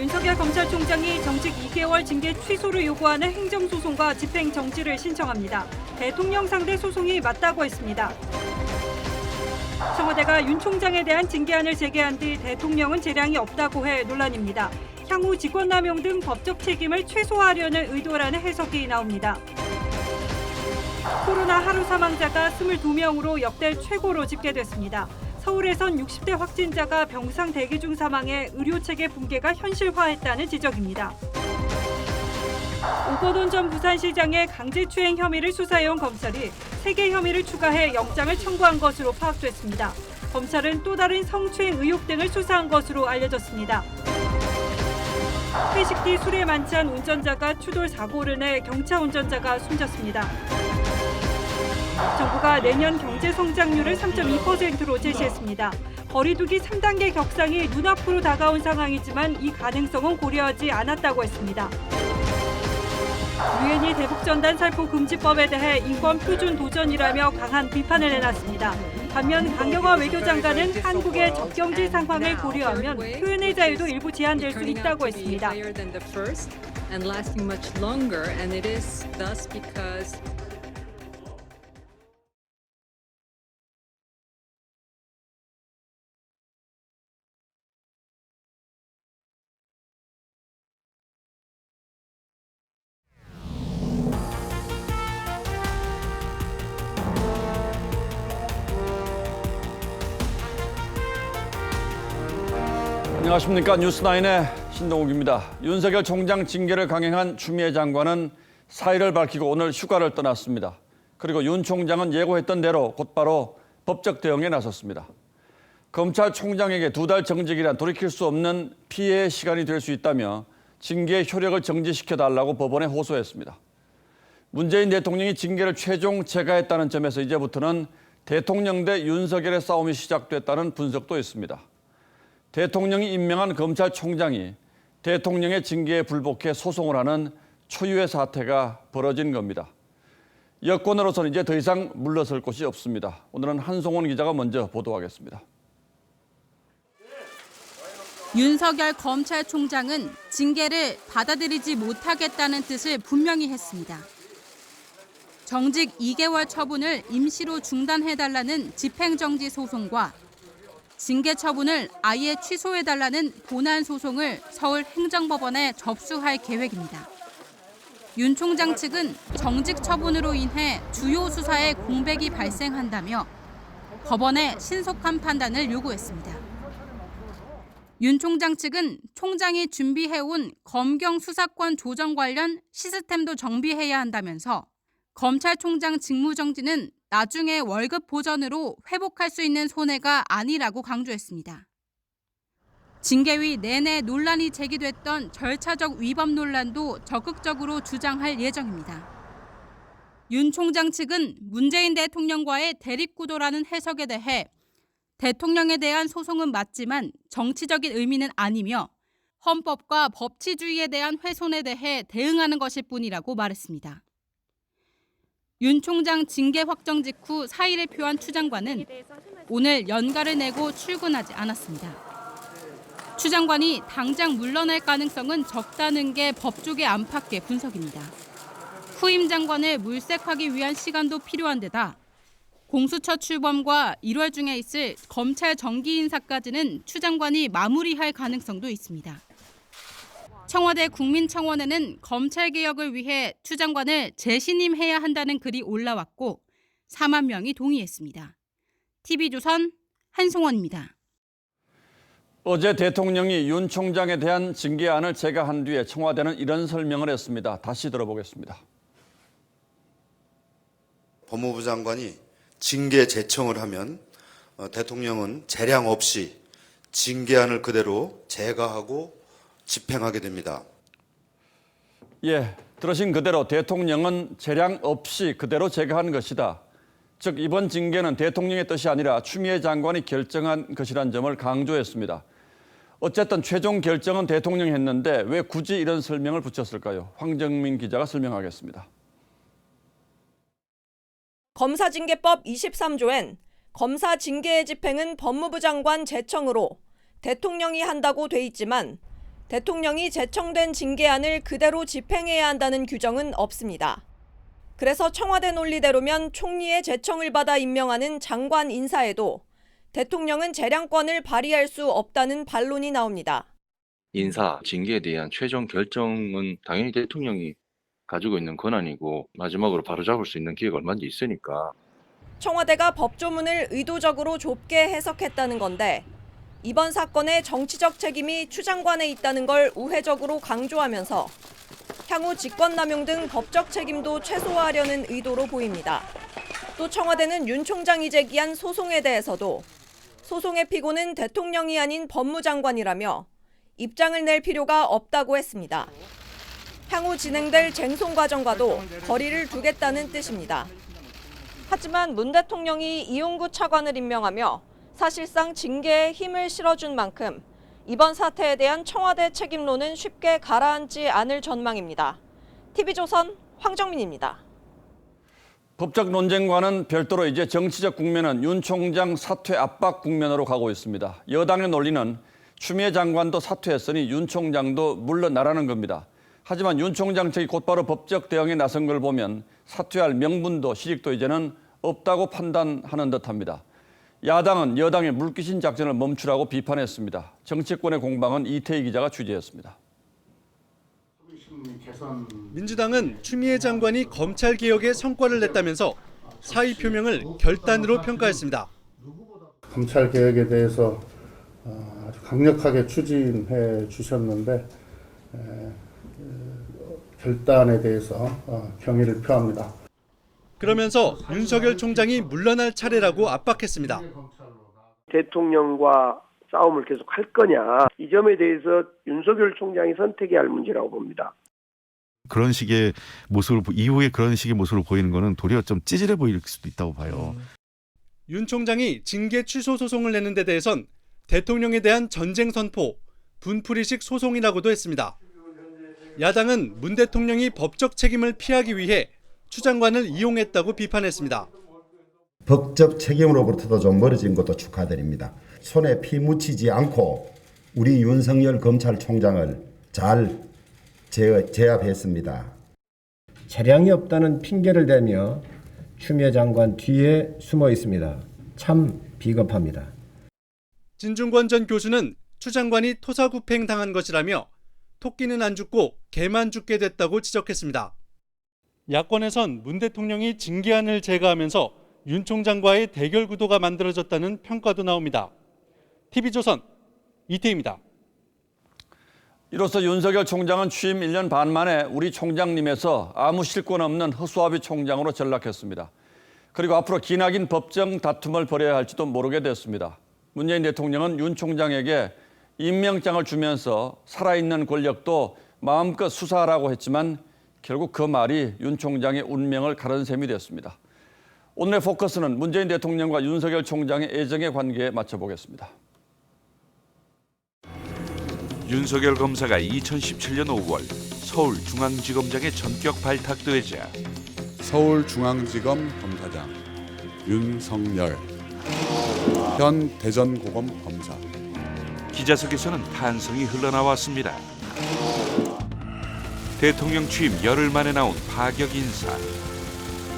윤석열 검찰총장이 정직 2개월 징계 취소를 요구하는 행정소송과 집행정지를 신청합니다. 대통령 상대 소송이 맞다고 했습니다. 청와대가 윤 총장에 대한 징계안을 제기한 뒤 대통령은 재량이 없다고 해 논란입니다. 향후 직권남용 등 법적 책임을 최소화하려는 의도라는 해석이 나옵니다. 코로나 하루 사망자가 22명으로 역대 최고로 집계됐습니다. 서울에선 60대 확진자가 병상 대기 중 사망해 의료체계 붕괴가 현실화했다는 지적입니다. 오건원 전 부산시장의 강제추행 혐의를 수사해온 검찰이 3개 혐의를 추가해 영장을 청구한 것으로 파악됐습니다. 검찰은 또 다른 성추행 의혹 등을 수사한 것으로 알려졌습니다. 회식 뒤 술에 만찬 운전자가 추돌 사고를 내 경차 운전자가 숨졌습니다. 정부가 내년 경제 성장률을 3.2%로 제시했습니다. 거리두기 3단계 격상이 눈앞으로 다가온 상황이지만 이 가능성은 고려하지 않았다고 했습니다. 유엔이 대북전단 살포 금지법에 대해 인권 표준 도전이라며 강한 비판을 내놨습니다. 반면 강경화 외교장관은 한국의 적경지 상황을 고려하면 표현의 자유도 일부 제한될 수 있다고 했습니다. 안녕하십니까. 뉴스9의 신동욱입니다. 윤석열 총장 징계를 강행한 추미애 장관은 사의를 밝히고 오늘 휴가를 떠났습니다. 그리고 윤 총장은 예고했던 대로 곧바로 법적 대응에 나섰습니다. 검찰총장에게 2달 정직이란 돌이킬 수 없는 피해의 시간이 될 수 있다며 징계의 효력을 정지시켜달라고 법원에 호소했습니다. 문재인 대통령이 징계를 최종 체가했다는 점에서 이제부터는 대통령 대 윤석열의 싸움이 시작됐다는 분석도 있습니다. 대통령이 임명한 검찰총장이 대통령의 징계에 불복해 소송을 하는 초유의 사태가 벌어진 겁니다. 여권으로서는 이제 더 이상 물러설 곳이 없습니다. 오늘은 한송원 기자가 먼저 보도하겠습니다. 윤석열 검찰총장은 징계를 받아들이지 못하겠다는 뜻을 분명히 했습니다. 정직 2개월 처분을 임시로 중단해달라는 집행정지 소송과 징계 처분을 아예 취소해달라는 본안 소송을 서울행정법원에 접수할 계획입니다. 윤 총장 측은 정직 처분으로 인해 주요 수사에 공백이 발생한다며 법원에 신속한 판단을 요구했습니다. 윤 총장 측은 총장이 준비해온 검경 수사권 조정 관련 시스템도 정비해야 한다면서 검찰총장 직무정지는 나중에 월급 보전으로 회복할 수 있는 손해가 아니라고 강조했습니다. 징계위 내내 논란이 제기됐던 절차적 위법 논란도 적극적으로 주장할 예정입니다. 윤 총장 측은 문재인 대통령과의 대립구도라는 해석에 대해 대통령에 대한 소송은 맞지만 정치적인 의미는 아니며 헌법과 법치주의에 대한 훼손에 대해 대응하는 것일 뿐이라고 말했습니다. 윤 총장 징계 확정 직후 사의를 표한 추 장관은 오늘 연가를 내고 출근하지 않았습니다. 추 장관이 당장 물러날 가능성은 적다는 게 법조계 안팎의 분석입니다. 후임 장관을 물색하기 위한 시간도 필요한 데다 공수처 출범과 1월 중에 있을 검찰 정기 인사까지는 추 장관이 마무리할 가능성도 있습니다. 청와대 국민청원에는 검찰개혁을 위해 추 장관을 재신임해야 한다는 글이 올라왔고 4만 명이 동의했습니다. TV조선 한송원입니다. 어제 대통령이 윤 총장에 대한 징계안을 제거한 뒤에 청와대는 이런 설명을 했습니다. 다시 들어보겠습니다. 법무부 장관이 징계 제청을 하면 대통령은 재량 없이 징계안을 그대로 제거하고 집행하게 됩니다. 예, 들으신 그대로 대통령은 재량 없이 그대로 제거한 것이다. 즉 이번 징계는 대통령의 뜻이 아니라 추미애 장관이 결정한 것이란 점을 강조했습니다. 어쨌든 최종 결정은 대통령이 했는데 왜 굳이 이런 설명을 붙였을까요? 황정민 기자가 설명하겠습니다. 검사징계법 23조엔 검사 징계의 집행은 법무부 장관 제청으로 대통령이 한다고 돼 있지만 대통령이 제청된 징계안을 그대로 집행해야 한다는 규정은 없습니다. 그래서 청와대 논리대로면 총리의 제청을 받아 임명하는 장관 인사에도 대통령은 재량권을 발휘할 수 없다는 반론이 나옵니다. 인사, 징계에 대한 최종 결정은 당연히 대통령이 가지고 있는 권한이고 마지막으로 바로잡을 수 있는 기회가 얼마든지 있으니까. 청와대가 법조문을 의도적으로 좁게 해석했다는 건데 이번 사건의 정치적 책임이 추 장관에 있다는 걸 우회적으로 강조하면서 향후 직권남용 등 법적 책임도 최소화하려는 의도로 보입니다. 또 청와대는 윤 총장이 제기한 소송에 대해서도 소송의 피고는 대통령이 아닌 법무장관이라며 입장을 낼 필요가 없다고 했습니다. 향후 진행될 쟁송 과정과도 거리를 두겠다는 뜻입니다. 하지만 문 대통령이 이용구 차관을 임명하며 사실상 징계에 힘을 실어준 만큼 이번 사태에 대한 청와대 책임론은 쉽게 가라앉지 않을 전망입니다. TV조선 황정민입니다. 법적 논쟁과는 별도로 이제 정치적 국면은 윤 총장 사퇴 압박 국면으로 가고 있습니다. 여당의 논리는 추미애 장관도 사퇴했으니 윤 총장도 물러나라는 겁니다. 하지만 윤 총장 측이 곧바로 법적 대응에 나선 걸 보면 사퇴할 명분도 실익도 이제는 없다고 판단하는 듯합니다. 야당은 여당의 물귀신 작전을 멈추라고 비판했습니다. 정치권의 공방은 이태희 기자가 취재했습니다. 민주당은 추미애 장관이 검찰개혁의 성과를 냈다면서 사의 표명을 결단으로 평가했습니다. 검찰개혁에 대해서 아주 강력하게 추진해 주셨는데 결단에 대해서 경의를 표합니다. 그러면서 윤석열 총장이 물러날 차례라고 압박했습니다. 대통령과 싸움을 계속 할 거냐, 이 점에 대해서 윤석열 총장이 선택해야 할 문제라고 봅니다. 그런 식의 모습을 이후에 그런 식의 모습을 보이는 거는 도리어 좀 찌질해 보일 수도 있다고 봐요. 윤 총장이 징계 취소 소송을 내는 데 대해선 대통령에 대한 전쟁 선포, 분풀이식 소송이라고도 했습니다. 야당은 문 대통령이 법적 책임을 피하기 위해 추 장관을 이용했다고 비판했습니다. 법적 책임으로부터도 좀 멀어진 것도 축하드립니다. 손에 피 묻히지 않고 우리 윤석열 검찰총장을 잘 제압했습니다. 재량이 없다는 핑계를 대며 추미애 장관 뒤에 숨어 있습니다. 참 비겁합니다. 진중권 전 교수는 추 장관이 토사구팽 당한 것이라며 토끼는 안 죽고 개만 죽게 됐다고 지적했습니다. 야권에선 문 대통령이 징계안을 제거하면서 윤 총장과의 대결 구도가 만들어졌다는 평가도 나옵니다. TV조선 이태희입니다. 이로써 윤석열 총장은 취임 1년 반 만에 우리 총장님에서 아무 실권 없는 허수아비 총장으로 전락했습니다. 그리고 앞으로 기나긴 법정 다툼을 벌여야 할지도 모르게 됐습니다. 문재인 대통령은 윤 총장에게 임명장을 주면서 살아있는 권력도 마음껏 수사하라고 했지만 결국 그 말이 윤 총장의 운명을 가른 셈이 됐습니다. 오늘의 포커스는 문재인 대통령과 윤석열 총장의 애정의 관계에 맞춰보겠습니다. 윤석열 검사가 2017년 5월 서울중앙지검장에 전격 발탁되자 서울중앙지검 검사장 윤석열 현 대전고검 검사 기자석에서는 탄성이 흘러나왔습니다. 대통령 취임 열흘 만에 나온 파격 인사.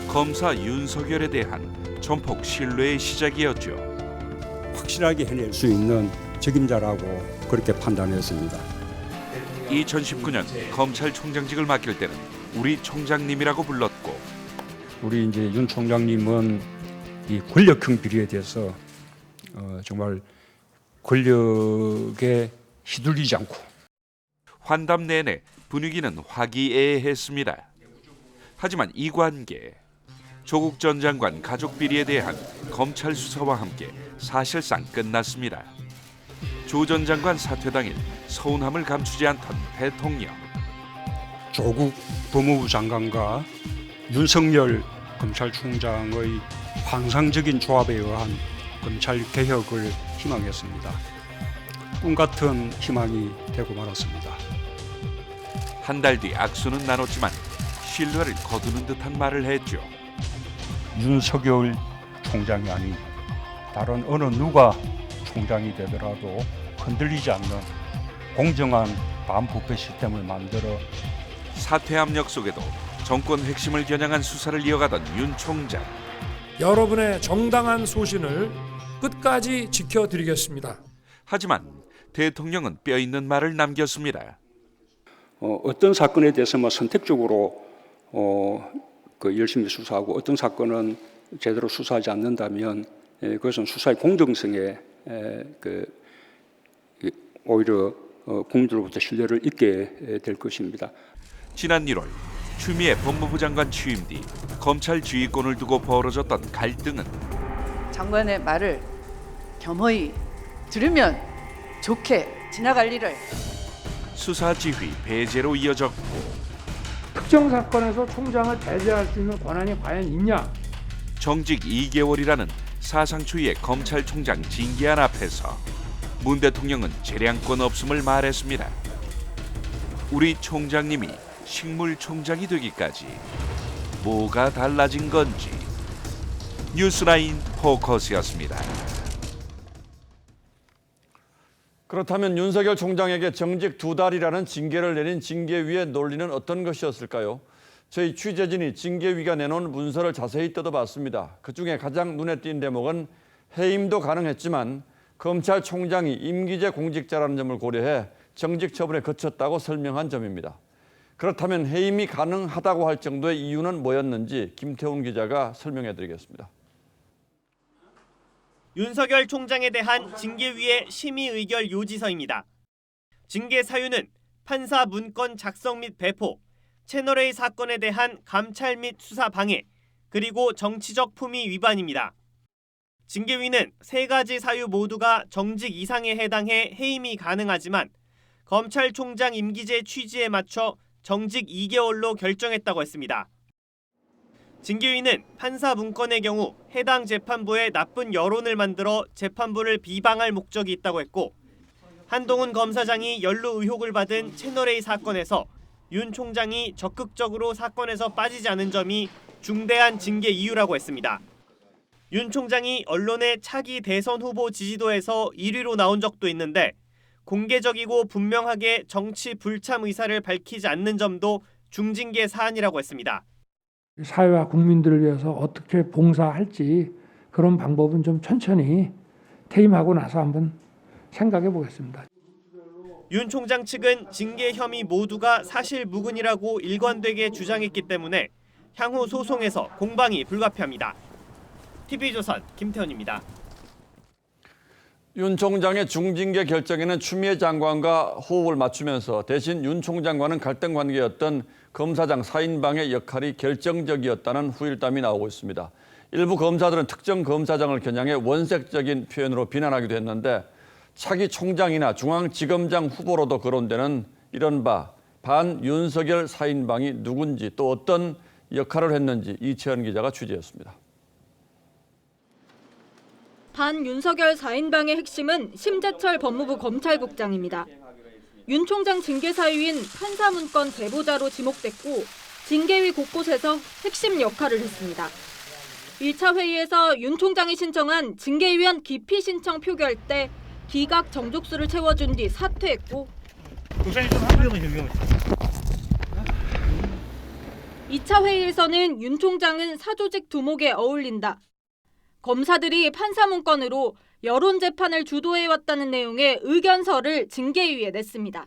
검사 윤석열에 대한 전폭 신뢰의 시작이었죠. 확실하게 해낼 수 있는 책임자라고 그렇게 판단했습니다. 2019년 검찰총장직을 맡길 때는 우리 총장님이라고 불렀고, 우리 이제 윤 총장님은 이 권력형 비리에 대해서 정말 권력에 휘둘리지 않고 환담 내내 분위기는 화기애애했습니다. 하지만 이 관계, 조국 전 장관 가족 비리에 대한 검찰 수사와 함께 사실상 끝났습니다. 조 전 장관 사퇴 당일 서운함을 감추지 않던 대통령. 조국 법무부 장관과 윤석열 검찰총장의 환상적인 조합에 의한 검찰 개혁을 희망했습니다. 꿈 같은 희망이 되고 말았습니다. 한 달 뒤 악수는 나눴지만 신뢰를 거두는 듯한 말을 했죠. 윤석열 총장이 아닌 다른 어느 누가 총장이 되더라도 흔들리지 않는 공정한 반부패 시스템을 만들어 사퇴 압력 속에도 정권 핵심을 겨냥한 수사를 이어가던 윤 총장. 여러분의 정당한 소신을 끝까지 지켜드리겠습니다. 하지만 대통령은 뼈 있는 말을 남겼습니다. 어떤 사건에 대해서 선택적으로 열심히 수사하고 어떤 사건은 제대로 수사하지 않는다면 그것은 수사의 공정성에 오히려 국민들로부터 신뢰를 잃게 될 것입니다. 지난 1월 추미애 법무부 장관 취임 뒤 검찰 지휘권을 두고 벌어졌던 갈등은 장관의 말을 겸허히 들으면 좋게 지나갈 일을 수사 지휘 배제로 이어졌고 특정 사건에서 총장을 배제할 수 있는 권한이 과연 있냐? 정직 2개월이라는 사상 초유의 검찰총장 징계안 앞에서 문 대통령은 재량권 없음을 말했습니다. 우리 총장님이 식물총장이 되기까지 뭐가 달라진 건지. 뉴스라인 포커스였습니다. 그렇다면 윤석열 총장에게 정직 2달이라는 징계를 내린 징계위의 논리는 어떤 것이었을까요? 저희 취재진이 징계위가 내놓은 문서를 자세히 뜯어봤습니다. 그중에 가장 눈에 띈 대목은 해임도 가능했지만 검찰총장이 임기제 공직자라는 점을 고려해 정직 처분에 그쳤다고 설명한 점입니다. 그렇다면 해임이 가능하다고 할 정도의 이유는 뭐였는지 김태훈 기자가 설명해드리겠습니다. 윤석열 총장에 대한 징계위의 심의 의결 요지서입니다. 징계 사유는 판사 문건 작성 및 배포, 채널A 사건에 대한 감찰 및 수사 방해, 그리고 정치적 품위 위반입니다. 징계위는 3가지 사유 모두가 정직 이상에 해당해 해임이 가능하지만 검찰총장 임기제 취지에 맞춰 정직 2개월로 결정했다고 했습니다. 징계위는 판사 문건의 경우 해당 재판부에 나쁜 여론을 만들어 재판부를 비방할 목적이 있다고 했고, 한동훈 검사장이 연루 의혹을 받은 채널A 사건에서 윤 총장이 적극적으로 사건에서 빠지지 않은 점이 중대한 징계 이유라고 했습니다. 윤 총장이 언론의 차기 대선 후보 지지도에서 1위로 나온 적도 있는데 공개적이고 분명하게 정치 불참 의사를 밝히지 않는 점도 중징계 사안이라고 했습니다. 사회와 국민들을 위해서 어떻게 봉사할지 그런 방법은 좀 천천히 퇴임하고 나서 한번 생각해 보겠습니다. 윤 총장 측은 징계 혐의 모두가 사실 무근이라고 일관되게 주장했기 때문에 향후 소송에서 공방이 불가피합니다. TV조선 김태훈입니다. 윤 총장의 중징계 결정에는 추미애 장관과 호흡을 맞추면서 대신 윤 총장과는 갈등 관계였던 검사장 4인방의 역할이 결정적이었다는 후일담이 나오고 있습니다. 일부 검사들은 특정 검사장을 겨냥해 원색적인 표현으로 비난하기도 했는데 차기 총장이나 중앙지검장 후보로도 거론되는 이른바 반윤석열 4인방이 누군지 또 어떤 역할을 했는지 이채연 기자가 취재했습니다. 반윤석열 4인방의 핵심은 심재철 법무부 검찰국장입니다. 윤 총장 징계 사유인 판사 문건 제보자로 지목됐고 징계위 곳곳에서 핵심 역할을 했습니다. 1차 회의에서 윤 총장이 신청한 징계위원 기피 신청 표결 때 기각 정족수를 채워준 뒤 사퇴했고 2차 회의에서는 윤 총장은 사조직 두목에 어울린다. 검사들이 판사 문건으로 여론 재판을 주도해왔다는 내용의 의견서를 징계위에 냈습니다.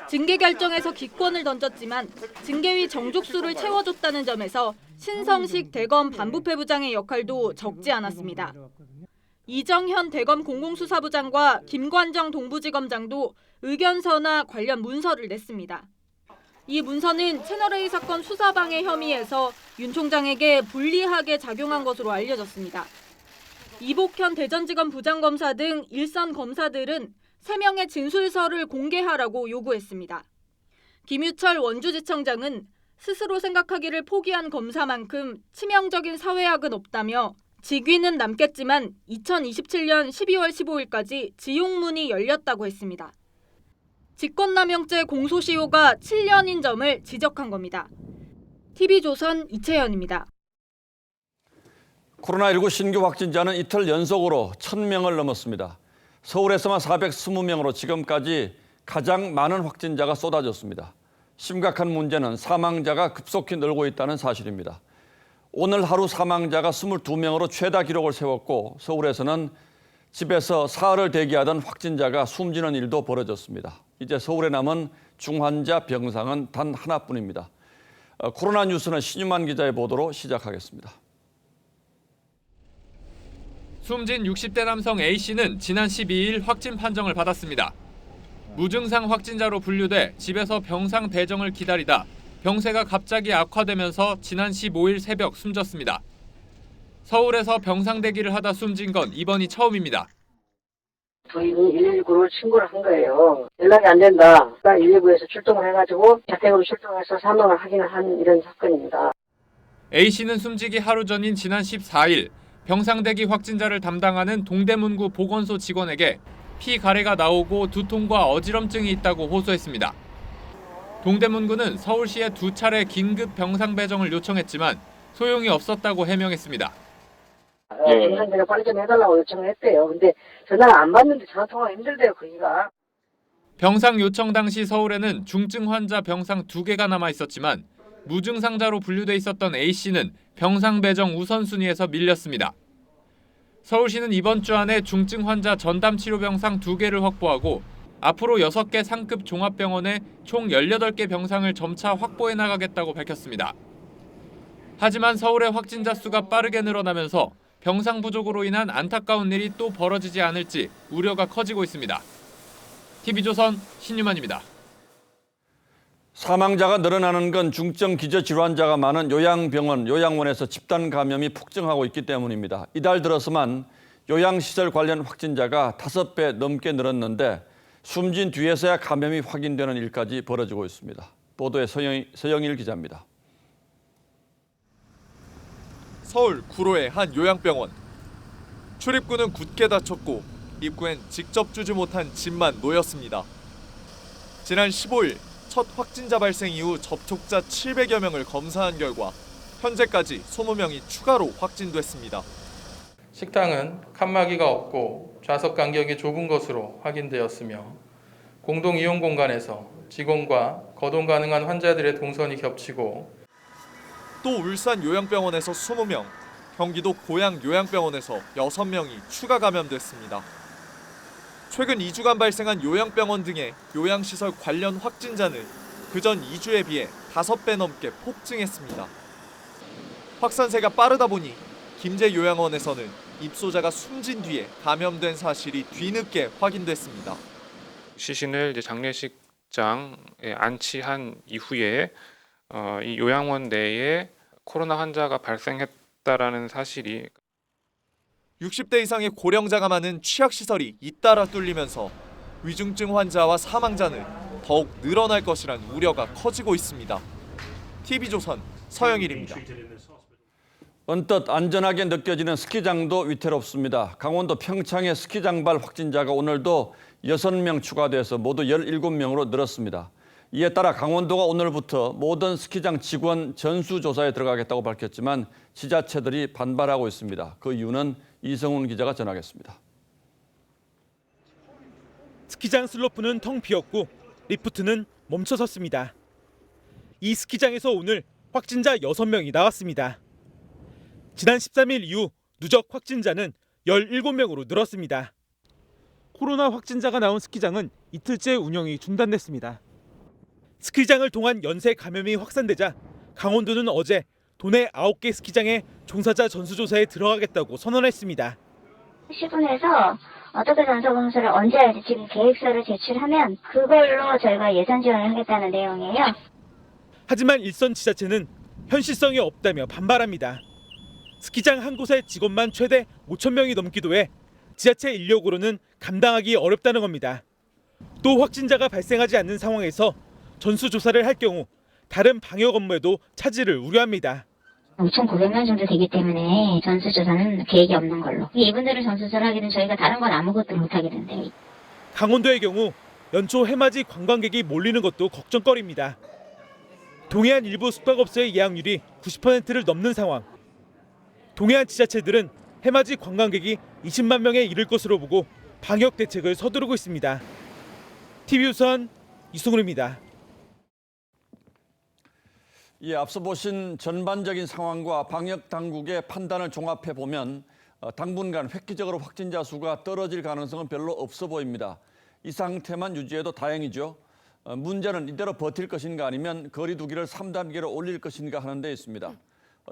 징계 결정에서 기권을 던졌지만 징계위 정족수를 채워줬다는 점에서 신성식 대검 반부패부장의 역할도 적지 않았습니다. 이정현 대검 공공수사부장과 김관정 동부지검장도 의견서나 관련 문서를 냈습니다. 이 문서는 채널A 사건 수사방해 혐의에서 윤 총장에게 불리하게 작용한 것으로 알려졌습니다. 이복현 대전지검 부장검사 등 일선 검사들은 3명의 진술서를 공개하라고 요구했습니다. 김유철 원주지청장은 스스로 생각하기를 포기한 검사만큼 치명적인 사회악은 없다며 직위는 남겠지만 2027년 12월 15일까지 지용문이 열렸다고 했습니다. 직권남용죄 공소시효가 7년인 점을 지적한 겁니다. TV조선 이채연입니다. 코로나19 신규 확진자는 이틀 연속으로 1,000명을 넘었습니다. 서울에서만 420명으로 지금까지 가장 많은 확진자가 쏟아졌습니다. 심각한 문제는 사망자가 급속히 늘고 있다는 사실입니다. 오늘 하루 사망자가 22명으로 최다 기록을 세웠고 서울에서는 집에서 사흘을 대기하던 확진자가 숨지는 일도 벌어졌습니다. 이제 서울에 남은 중환자 병상은 단 하나뿐입니다. 코로나 뉴스는 신유만 기자의 보도로 시작하겠습니다. 숨진 60대 남성 A씨는 지난 12일 확진 판정을 받았습니다. 무증상 확진자로 분류돼 집에서 병상 배정을 기다리다 병세가 갑자기 악화되면서 지난 15일 새벽 숨졌습니다. 서울에서 병상 대기를 하다 숨진 건 이번이 처음입니다. 저희는 119로 신고를 한 거예요. 연락이 안 된다. 119에서 출동을 해가지고 자택으로 출동해서 사망을 확인을 한 이런 사건입니다. A씨는 숨지기 하루 전인 지난 14일 병상 대기 확진자를 담당하는 동대문구 보건소 직원에게 피 가래가 나오고 두통과 어지럼증이 있다고 호소했습니다. 동대문구는 서울시에 2차례 긴급 병상 배정을 요청했지만 소용이 없었다고 해명했습니다. 병상비를 빨리 좀 해달라고 요청을 했대요. 근데 전화를 안 받는데 전화 통화가 힘들대요, 거기가. 병상 요청 당시 서울에는 중증 환자 병상 2개가 남아 있었지만 무증상자로 분류돼 있었던 A씨는 병상 배정 우선순위에서 밀렸습니다. 서울시는 이번 주 안에 중증 환자 전담 치료 병상 2개를 확보하고 앞으로 6개 상급 종합병원에 총 18개 병상을 점차 확보해 나가겠다고 밝혔습니다. 하지만 서울의 확진자 수가 빠르게 늘어나면서 병상 부족으로 인한 안타까운 일이 또 벌어지지 않을지 우려가 커지고 있습니다. TV조선 신유만입니다. 사망자가 늘어나는 건 중증 기저질환자가 많은 요양병원, 요양원에서 집단 감염이 폭증하고 있기 때문입니다. 이달 들어서만 요양시설 관련 확진자가 5배 넘게 늘었는데 숨진 뒤에서야 감염이 확인되는 일까지 벌어지고 있습니다. 보도에 서영일 기자입니다. 서울 구로의 한 요양병원. 출입구는 굳게 닫혔고 입구엔 직접 주지 못한 짐만 놓였습니다. 지난 15일 첫 확진자 발생 이후 접촉자 700여 명을 검사한 결과 현재까지 20명이 추가로 확진됐습니다. 식당은 칸막이가 없고 좌석 간격이 좁은 것으로 확인되었으며 공동 이용 공간에서 직원과 거동 가능한 환자들의 동선이 겹치고 또 울산 요양병원에서 20명, 경기도 고양 요양병원에서 6명이 추가 감염됐습니다. 최근 2주간 발생한 요양병원 등의 요양시설 관련 확진자는 그전 2주에 비해 5배 넘게 폭증했습니다. 확산세가 빠르다 보니 김제 요양원에서는 입소자가 숨진 뒤에 감염된 사실이 뒤늦게 확인됐습니다. 시신을 이제 장례식장에 안치한 이후에 이 요양원 내에 코로나 환자가 발생했다라는 사실이 60대 이상의 고령자가 많은 취약시설이 잇따라 뚫리면서 위중증 환자와 사망자는 더욱 늘어날 것이란 우려가 커지고 있습니다. TV조선 서영일입니다. 언뜻 안전하게 느껴지는 스키장도 위태롭습니다. 강원도 평창의 스키장발 확진자가 오늘도 6명 추가돼서 모두 17명으로 늘었습니다. 이에 따라 강원도가 오늘부터 모든 스키장 직원 전수조사에 들어가겠다고 밝혔지만 지자체들이 반발하고 있습니다. 그 이유는 이성훈 기자가 전하겠습니다. 스키장 슬로프는 텅 비었고 리프트는 멈춰섰습니다. 이 스키장에서 오늘 확진자 6명이 나왔습니다. 지난 13일 이후 누적 확진자는 17명으로 늘었습니다. 코로나 확진자가 나온 스키장은 이틀째 운영이 중단됐습니다. 스키장을 통한 연쇄 감염이 확산되자 강원도는 어제 도내 9개 스키장에 종사자 전수조사에 들어가겠다고 선언했습니다. 시군에서 어떻게 전수검사를 언제 할지 지금 계획서를 제출하면 그걸로 저희가 예산 지원을 하겠다는 내용이에요. 하지만 일선 지자체는 현실성이 없다며 반발합니다. 스키장 한 곳에 직원만 최대 5,000명이 넘기도 해 지자체 인력으로는 감당하기 어렵다는 겁니다. 또 확진자가 발생하지 않는 상황에서 전수조사를 할 경우 다른 방역 업무에도 차질을 우려합니다. 5,900명 정도 되기 때문에 전수조사는 계획이 없는 걸로. 이분들을 전수조사를 하게 되면 저희가 다른 건 아무것도 못하게 된대요. 강원도의 경우 연초 해맞이 관광객이 몰리는 것도 걱정거리입니다. 동해안 일부 숙박업소의 예약률이 90%를 넘는 상황. 동해안 지자체들은 해맞이 관광객이 20만 명에 이를 것으로 보고 방역 대책을 서두르고 있습니다. TV조선 이승훈입니다. 예, 앞서 보신 전반적인 상황과 방역 당국의 판단을 종합해 보면 당분간 획기적으로 확진자 수가 떨어질 가능성은 별로 없어 보입니다. 이 상태만 유지해도 다행이죠. 문제는 이대로 버틸 것인가 아니면 거리 두기를 3단계로 올릴 것인가 하는 데 있습니다.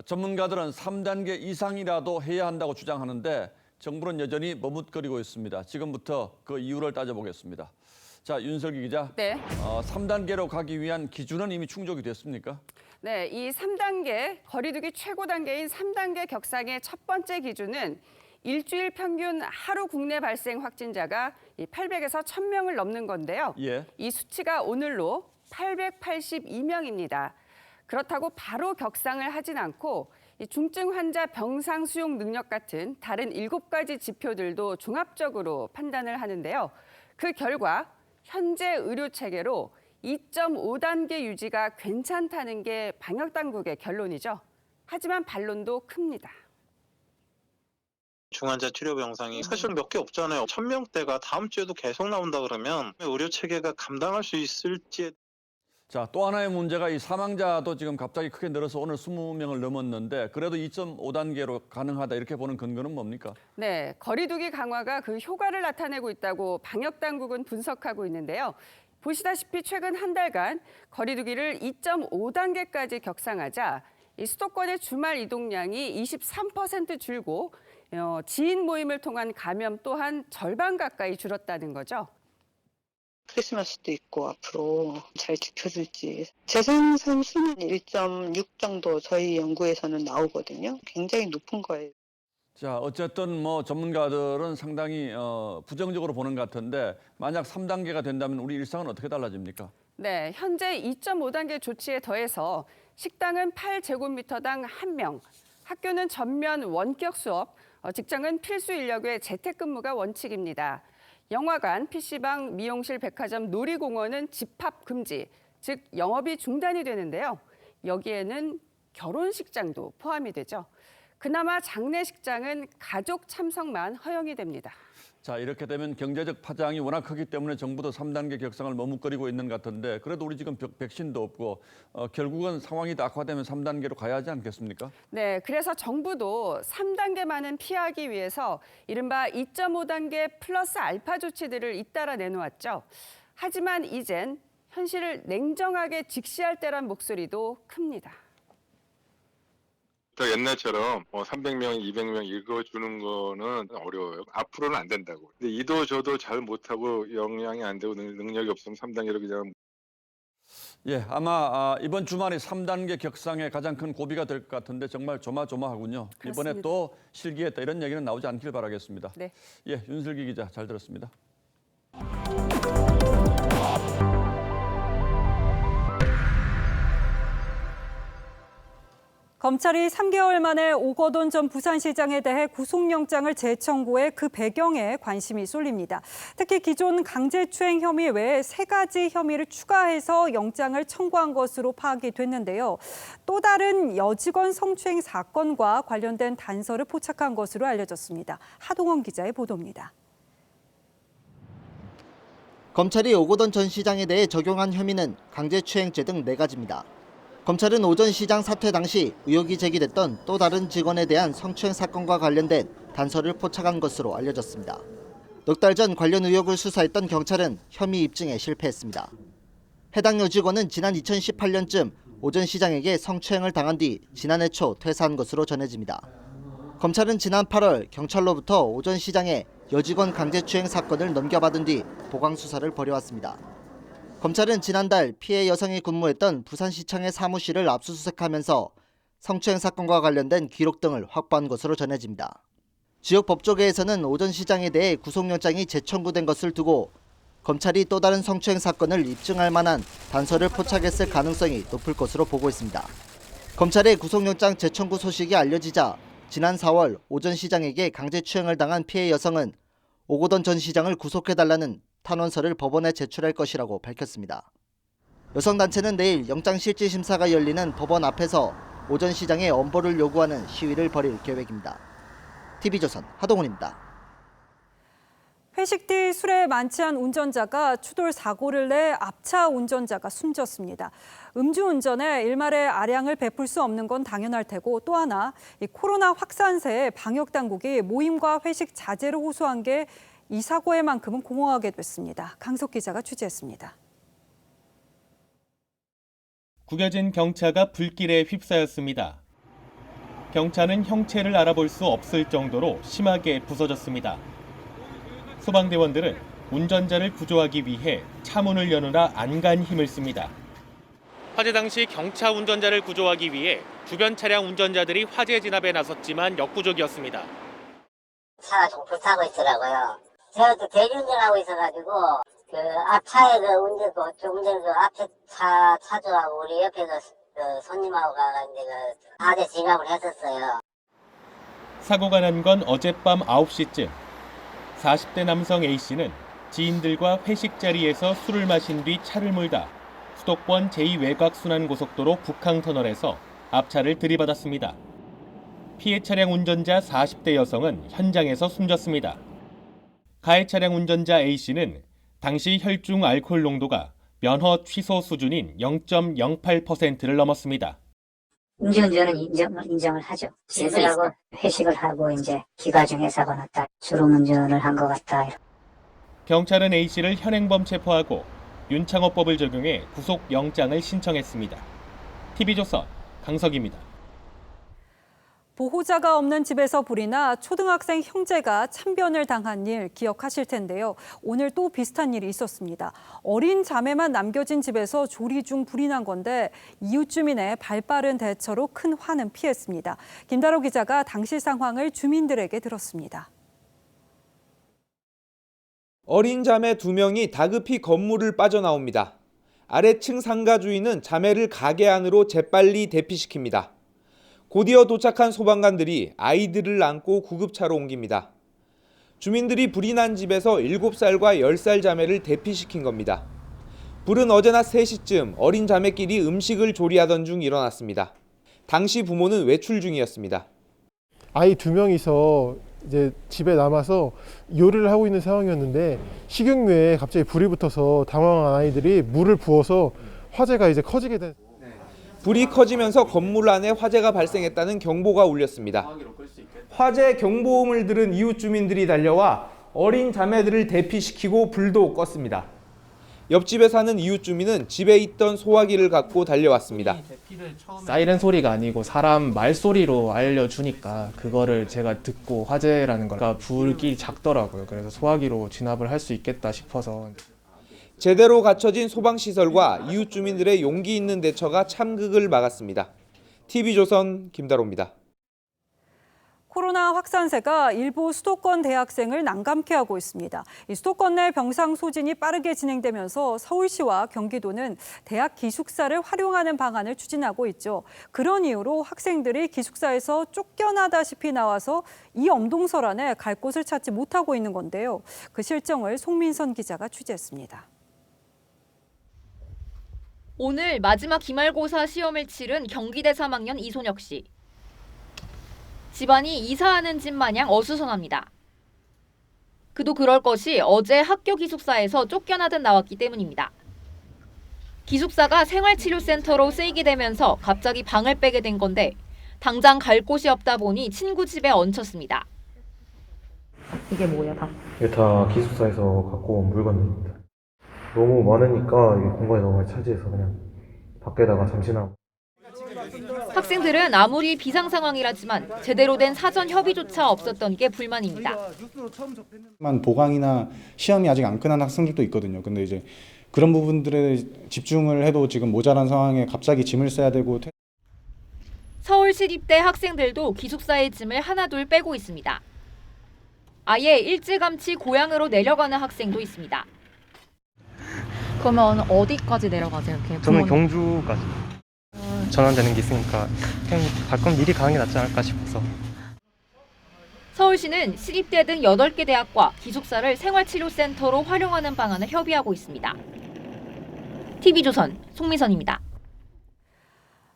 전문가들은 3단계 이상이라도 해야 한다고 주장하는데 정부는 여전히 머뭇거리고 있습니다. 지금부터 그 이유를 따져보겠습니다. 자, 윤설기 기자. 네. 3단계로 가기 위한 기준은 이미 충족이 됐습니까? 네, 이 3단계, 거리두기 최고 단계인 3단계 격상의 첫 번째 기준은 일주일 평균 하루 국내 발생 확진자가 800에서 1000명을 넘는 건데요. 예. 이 수치가 오늘로 882명입니다. 그렇다고 바로 격상을 하진 않고 이 중증 환자 병상 수용 능력 같은 다른 7가지 지표들도 종합적으로 판단을 하는데요. 그 결과 현재 의료 체계로 2.5단계 유지가 괜찮다는 게 방역당국의 결론이죠. 하지만 반론도 큽니다. 중환자 치료 병상이 사실 몇 개 없잖아요. 1000명대가 다음 주에도 계속 나온다 그러면 의료 체계가 감당할 수 있을지. 자, 또 하나의 문제가 이 사망자도 지금 갑자기 크게 늘어서 오늘 20명을 넘었는데 그래도 2.5단계로 가능하다 이렇게 보는 근거는 뭡니까? 네, 거리두기 강화가 그 효과를 나타내고 있다고 방역당국은 분석하고 있는데요. 보시다시피 최근 한 달간 거리두기를 2.5단계까지 격상하자 이 수도권의 주말 이동량이 23% 줄고 지인 모임을 통한 감염 또한 절반 가까이 줄었다는 거죠. 크리스마스도 있고 앞으로 잘 지켜줄지. 재생산 수는 1.6 정도 저희 연구에서는 나오거든요. 굉장히 높은 거예요. 자, 어쨌든 뭐 전문가들은 상당히 부정적으로 보는 것 같은데 만약 3단계가 된다면 우리 일상은 어떻게 달라집니까? 네, 현재 2.5단계 조치에 더해서 식당은 8제곱미터당 1명, 학교는 전면 원격 수업, 직장은 필수 인력의 재택근무가 원칙입니다. 영화관, PC방, 미용실, 백화점, 놀이공원은 집합 금지, 즉 영업이 중단이 되는데요. 여기에는 결혼식장도 포함이 되죠. 그나마 장례식장은 가족 참석만 허용이 됩니다. 자, 이렇게 되면 경제적 파장이 워낙 크기 때문에 정부도 3단계 격상을 머뭇거리고 있는 것 같은데 그래도 우리 지금 백신도 없고 결국은 상황이 더 악화되면 3단계로 가야 하지 않겠습니까? 네, 그래서 정부도 3단계만은 피하기 위해서 이른바 2.5단계 플러스 알파 조치들을 잇따라 내놓았죠. 하지만 이젠 현실을 냉정하게 직시할 때란 목소리도 큽니다. 옛날처럼 300명, 200명 읽어주는 거는 어려워요. 앞으로는 안 된다고. 근데 이도 저도 잘 못하고 영향이 안 되고 능력이 없으면 3단계로 그냥. 예, 아마 이번 주말이 3단계 격상의 가장 큰 고비가 될 것 같은데 정말 조마조마하군요. 그렇습니다. 이번에 또 실기했다 이런 얘기는 나오지 않길 바라겠습니다. 네. 예, 윤슬기 기자 잘 들었습니다. 검찰이 3개월 만에 오거돈 전 부산시장에 대해 구속영장을 재청구해 그 배경에 관심이 쏠립니다. 특히 기존 강제추행 혐의 외에 3가지 혐의를 추가해서 영장을 청구한 것으로 파악이 됐는데요. 또 다른 여직원 성추행 사건과 관련된 단서를 포착한 것으로 알려졌습니다. 하동원 기자의 보도입니다. 검찰이 오거돈 전 시장에 대해 적용한 혐의는 강제추행죄 등 4가지입니다. 검찰은 오 전 시장 사퇴 당시 의혹이 제기됐던 또 다른 직원에 대한 성추행 사건과 관련된 단서를 포착한 것으로 알려졌습니다. 넉 달 전 관련 의혹을 수사했던 경찰은 혐의 입증에 실패했습니다. 해당 여직원은 지난 2018년쯤 오 전 시장에게 성추행을 당한 뒤 지난해 초 퇴사한 것으로 전해집니다. 검찰은 지난 8월 경찰로부터 오 전 시장에 여직원 강제추행 사건을 넘겨받은 뒤 보강 수사를 벌여왔습니다. 검찰은 지난달 피해 여성이 근무했던 부산시청의 사무실을 압수수색하면서 성추행 사건과 관련된 기록 등을 확보한 것으로 전해집니다. 지역 법조계에서는 오 전 시장에 대해 구속영장이 재청구된 것을 두고 검찰이 또 다른 성추행 사건을 입증할 만한 단서를 포착했을 가능성이 높을 것으로 보고 있습니다. 검찰의 구속영장 재청구 소식이 알려지자 지난 4월 오 전 시장에게 강제추행을 당한 피해 여성은 오거돈 전 시장을 구속해달라는 탄원서를 법원에 제출할 것이라고 밝혔습니다. 여성단체는 내일 영장실질심사가 열리는 법원 앞에서 오 전 시장의 엄벌을 요구하는 시위를 벌일 계획입니다. TV조선 하동훈입니다. 회식 뒤 술에 만취한 운전자가 추돌 사고를 내 앞차 운전자가 숨졌습니다. 음주운전에 일말의 아량을 베풀 수 없는 건 당연할 테고 또 하나 이 코로나 확산세에 방역당국이 모임과 회식 자제를 호소한 게 이 사고에만큼은 공허하게 됐습니다. 강석 기자가 취재했습니다. 구겨진 경차가 불길에 휩싸였습니다. 경차는 형체를 알아볼 수 없을 정도로 심하게 부서졌습니다. 소방대원들은 운전자를 구조하기 위해 차문을 여느라 안간 힘을 씁니다. 화재 당시 경차 운전자를 구조하기 위해 주변 차량 운전자들이 화재 진압에 나섰지만 역부족이었습니다. 차가 좀 불타고 있더라고요. 제가 또 대리운전하고 있어가지고 그 앞차에 운전 그 앞에 차주하고 우리 옆에 손님하고 가는데 화재 진압을 했었어요. 사고가 난 건 어젯밤 9시쯤. 40대 남성 A씨는 지인들과 회식 자리에서 술을 마신 뒤 차를 몰다 수도권 제2외곽순환고속도로 북항터널에서 앞차를 들이받았습니다. 피해 차량 운전자 40대 여성은 현장에서 숨졌습니다. 가해 차량 운전자 A씨는 당시 혈중 알코올 농도가 면허 취소 수준인 0.08%를 넘었습니다. 음주운전은 인정을 하죠. 제들하고 회식을 하고 이제 기가 중에 사고 났다. 졸음운전을 한 것 같다. 경찰은 A씨를 현행범 체포하고 윤창호법을 적용해 구속영장을 신청했습니다. TV조선 강석입니다. 보호자가 없는 집에서 불이 나 초등학생 형제가 참변을 당한 일 기억하실 텐데요. 오늘 또 비슷한 일이 있었습니다. 어린 자매만 남겨진 집에서 조리 중 불이 난 건데 이웃 주민의 발빠른 대처로 큰 화는 피했습니다. 김다로 기자가 당시 상황을 주민들에게 들었습니다. 어린 자매 2명이 다급히 건물을 빠져나옵니다. 아래층 상가 주인은 자매를 가게 안으로 재빨리 대피시킵니다. 곧이어 도착한 소방관들이 아이들을 안고 구급차로 옮깁니다. 주민들이 불이 난 집에서 7살과 10살 자매를 대피시킨 겁니다. 불은 어제 낮 3시쯤 어린 자매끼리 음식을 조리하던 중 일어났습니다. 당시 부모는 외출 중이었습니다. 아이 2명이서 이제 집에 남아서 요리를 하고 있는 상황이었는데 식용유에 갑자기 불이 붙어서 당황한 아이들이 물을 부어서 화재가 이제 커지게 된. 불이 커지면서 건물 안에 화재가 발생했다는 경보가 울렸습니다. 화재 경보음을 들은 이웃 주민들이 달려와 어린 자매들을 대피시키고 불도 껐습니다. 옆집에 사는 이웃 주민은 집에 있던 소화기를 갖고 달려왔습니다. 사이렌 소리가 아니고 사람 말소리로 알려주니까 그거를 제가 듣고 화재라는 거가 불길이 작더라고요. 그래서 소화기로 진압을 할 수 있겠다 싶어서. 제대로 갖춰진 소방시설과 이웃 주민들의 용기 있는 대처가 참극을 막았습니다. TV조선 김다로입니다. 코로나 확산세가 일부 수도권 대학생을 난감케 하고 있습니다. 이 수도권 내 병상 소진이 빠르게 진행되면서 서울시와 경기도는 대학 기숙사를 활용하는 방안을 추진하고 있죠. 그런 이유로 학생들이 기숙사에서 쫓겨나다시피 나와서 이 엄동설 안에 갈 곳을 찾지 못하고 있는 건데요. 그 실정을 송민선 기자가 취재했습니다. 오늘 마지막 기말고사 시험을 치른 경기대 3학년 이소혁 씨. 집안이 이사하는 집 마냥 어수선합니다. 그도 그럴 것이 어제 학교 기숙사에서 쫓겨나듯 나왔기 때문입니다. 기숙사가 생활치료센터로 쓰이게 되면서 갑자기 방을 빼게 된 건데 당장 갈 곳이 없다 보니 친구 집에 얹혔습니다. 이게 뭐야 다? 이게 다 기숙사에서 갖고 온 물건들입니다. 너무 많으니까 이게 공간이 너무 많이 차지해서 그냥 밖에다가 잠시나마. 학생들은 아무리 비상 상황이라지만 제대로 된 사전 협의조차 없었던 게 불만입니다. 보강이나 시험이 아직 안 끝난 학생들도 있거든요. 근데 이제 그런 부분들에 집중을 해도 지금 모자란 상황에 갑자기 짐을 싸야 되고. 서울시립대 학생들도 기숙사의 짐을 하나둘 빼고 있습니다. 아예 일찌감치 고향으로 내려가는 학생도 있습니다. 그러면 어디까지 내려가세요? 저는 경주까지. 전환되는 게 있으니까 그냥 가끔 미리 가는 게 낫지 않을까 싶어서. 서울시는 시립대 등 8개 대학과 기숙사를 생활치료센터로 활용하는 방안을 협의하고 있습니다. TV조선 송미선입니다.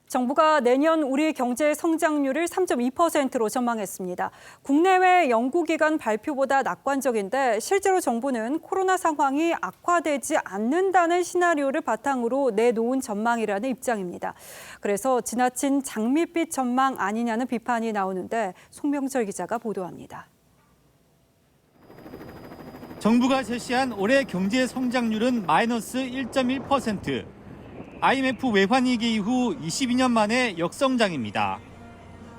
정부가 내년 우리 경제 성장률을 3.2%로 전망했습니다. 국내외 연구기관 발표보다 낙관적인데 실제로 정부는 코로나 상황이 악화되지 않는다는 시나리오를 바탕으로 내놓은 전망이라는 입장입니다. 그래서 지나친 장밋빛 전망 아니냐는 비판이 나오는데 송명철 기자가 보도합니다. 정부가 제시한 올해 경제 성장률은 마이너스 1.1%. IMF 외환위기 이후 22년 만에 역성장입니다.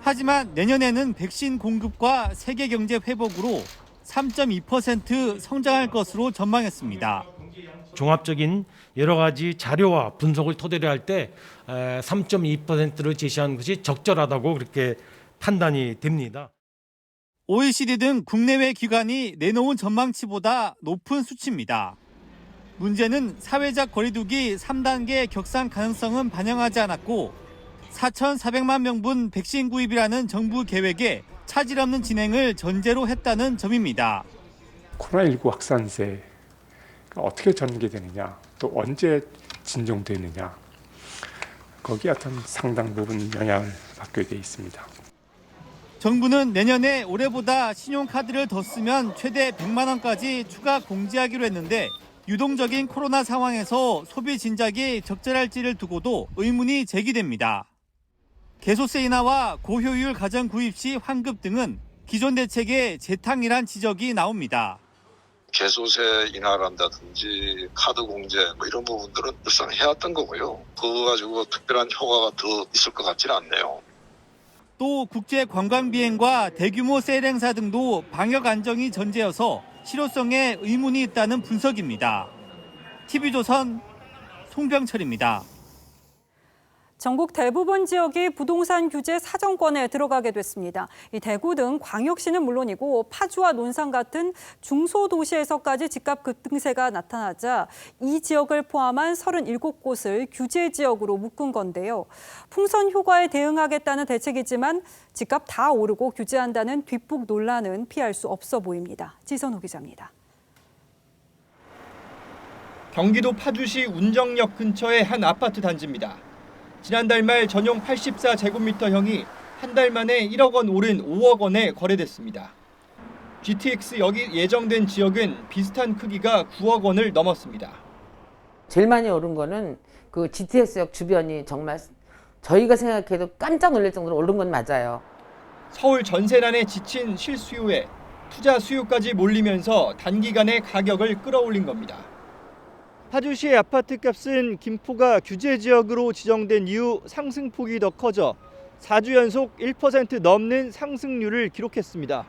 하지만 내년에는 백신 공급과 세계 경제 회복으로 3.2% 성장할 것으로 전망했습니다. 종합적인 여러 가지 자료와 분석을 토대로 할 때 3.2%를 제시한 것이 적절하다고 그렇게 판단이 됩니다. OECD 등 국내외 기관이 내놓은 전망치보다 높은 수치입니다. 문제는 사회적 거리두기 3단계 격상 가능성은 반영하지 않았고 4,400만 명분 백신 구입이라는 정부 계획에 차질 없는 진행을 전제로 했다는 점입니다. 코로나19 확산세가 어떻게 전개되느냐, 또 언제 진정되느냐, 거기에 어떤 상당 부분 영향을 받게 돼 있습니다. 정부는 내년에 올해보다 신용카드를 더 쓰면 최대 100만 원까지 추가 공제하기로 했는데 유동적인 코로나 상황에서 소비 진작이 적절할지를 두고도 의문이 제기됩니다. 개소세 인하와 고효율 가전 구입 시 환급 등은 기존 대책의 재탕이란 지적이 나옵니다. 개소세 인하란다든지 카드 공제 이런 부분들은 늘상 해왔던 거고요. 그거 가지고 특별한 효과가 더 있을 것 같지는 않네요. 또 국제 관광 비행과 대규모 세일 행사 등도 방역 안정이 전제여서 실효성에 의문이 있다는 분석입니다. TV조선 송병철입니다. 전국 대부분 지역이 부동산 규제 사정권에 들어가게 됐습니다. 이 대구 등 광역시는 물론이고 파주와 논산 같은 중소도시에서까지 집값 급등세가 나타나자 이 지역을 포함한 37곳을 규제 지역으로 묶은 건데요. 풍선 효과에 대응하겠다는 대책이지만 집값 다 오르고 규제한다는 뒷북 논란은 피할 수 없어 보입니다. 지선호 기자입니다. 경기도 파주시 운정역 근처의 한 아파트 단지입니다. 지난달 말 전용 84제곱미터형이 한 달 만에 1억 원 오른 5억 원에 거래됐습니다. GTX역이 예정된 지역은 비슷한 크기가 9억 원을 넘었습니다. 제일 많이 오른 거는 그 GTX역 주변이 정말 저희가 생각해도 깜짝 놀랄 정도로 오른 건 맞아요. 서울 전세난에 지친 실수요에 투자 수요까지 몰리면서 단기간에 가격을 끌어올린 겁니다. 파주시의 아파트값은 김포가 규제 지역으로 지정된 이후 상승폭이 더 커져 4주 연속 1% 넘는 상승률을 기록했습니다.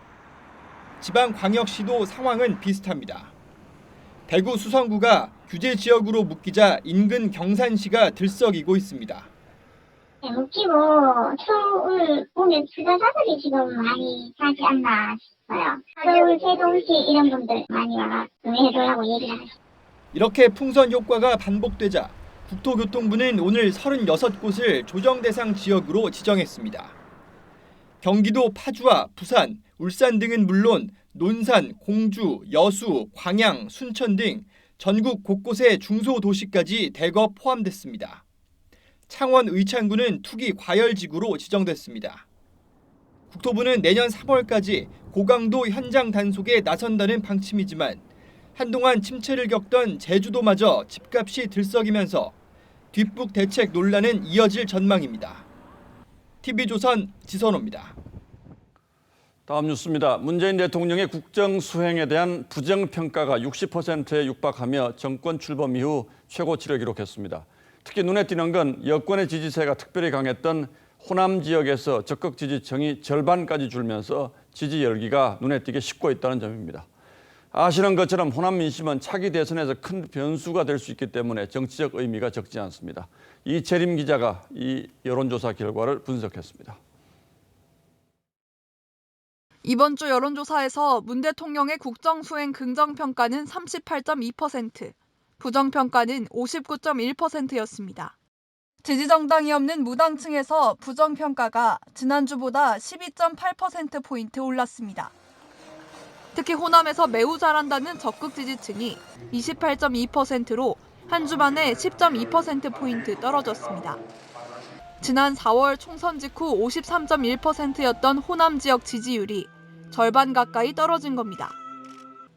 지방광역시도 상황은 비슷합니다. 대구 수성구가 규제 지역으로 묶이자 인근 경산시가 들썩이고 있습니다. 묶이고 서울 보면 투자자들이 지금 많이 사지 않나 싶어요. 서울, 세종시 이런 분들 많이 와서 구매해달라고 얘기를 하시죠. 이렇게 풍선 효과가 반복되자 국토교통부는 오늘 36곳을 조정 대상 지역으로 지정했습니다. 경기도 파주와 부산, 울산 등은 물론 논산, 공주, 여수, 광양, 순천 등 전국 곳곳의 중소도시까지 대거 포함됐습니다. 창원 의창구는 투기 과열지구로 지정됐습니다. 국토부는 내년 3월까지 고강도 현장 단속에 나선다는 방침이지만 한동안 침체를 겪던 제주도마저 집값이 들썩이면서 뒷북 대책 논란은 이어질 전망입니다. TV조선 지선호입니다. 다음 뉴스입니다. 문재인 대통령의 국정 수행에 대한 부정평가가 60%에 육박하며 정권 출범 이후 최고치를 기록했습니다. 특히 눈에 띄는 건 여권의 지지세가 특별히 강했던 호남 지역에서 적극 지지층이 절반까지 줄면서 지지 열기가 눈에 띄게 식고 있다는 점입니다. 아시는 것처럼 호남 민심은 차기 대선에서 큰 변수가 될 수 있기 때문에 정치적 의미가 적지 않습니다. 이채림 기자가 이 여론조사 결과를 분석했습니다. 이번 주 여론조사에서 문 대통령의 국정수행 긍정평가는 38.2%, 부정평가는 59.1%였습니다. 지지정당이 없는 무당층에서 부정평가가 지난주보다 12.8%포인트 올랐습니다. 특히 호남에서 매우 잘한다는 적극 지지층이 28.2%로 한 주 만에 10.2%포인트 떨어졌습니다. 지난 4월 총선 직후 53.1%였던 호남 지역 지지율이 절반 가까이 떨어진 겁니다.